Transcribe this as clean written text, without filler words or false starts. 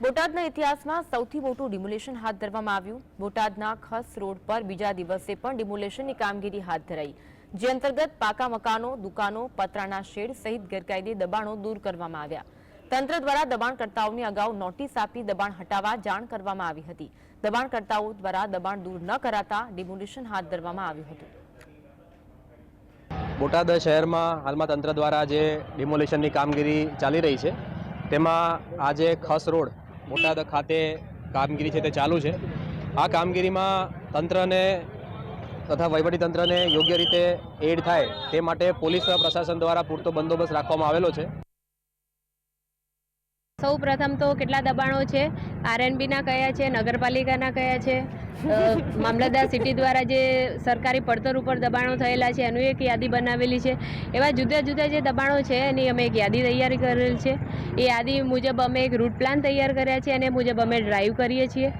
બોટાદના ઇતિહાસમાં સૌથી મોટું ડિમોલેશન હાથ ધરવામાં આવ્યું। બોટાદના ખસ રોડ પર બીજા દિવસે પણ ડિમોલેશનની કામગીરી હાથ ધરાઈ, જે અંતર્ગત પાકા મકાનો, દુકાનો, પતરાના શેડ સહિત ગેરકાયદે દબાણો દૂર કરવામાં આવ્યા। તંત્ર દ્વારા દબાણકર્તાઓને અગાઉ નોટિસ આપી દબાણ હટાવવા જાણ કરવામાં આવી હતી। દબાણકર્તાઓ દ્વારા દબાણ દૂર ન કરાતા ડિમોલેશન હાથ ધરવામાં આવ્યું હતું। બોટાદ શહેરમાં હાલમાં તંત્ર દ્વારા જે ડિમોલેશનની કામગીરી ચાલી રહી છે તેમાં આજે ખસ રોડ બોટાદ ખાતે કામગીરી છે તે ચાલુ છે। આ કામગીરીમાં તંત્રને તથા વહીવટીતંત્રને યોગ્ય રીતે એડ થાય તે માટે પોલીસ પ્રશાસન દ્વારા પૂરતો બંદોબસ્ત રાખવામાં આવેલો છે। સૌ પ્રથમ તો કેટલા દબાણો છે, આરએનબીના કયા છે, નગરપાલિકાના કયા છે, મામલતદાર સિટી દ્વારા જે સરકારી પડતર ઉપર દબાણો થયેલા છે એનું એક યાદી બનાવેલી છે। એવા જુદા જુદા જે દબાણો છે એની અમે એક યાદી તૈયાર કરેલ છે। એ યાદી મુજબ અમે એક રૂટ પ્લાન તૈયાર કર્યા છે અને મુજબ અમે ડ્રાઈવ કરીએ છીએ।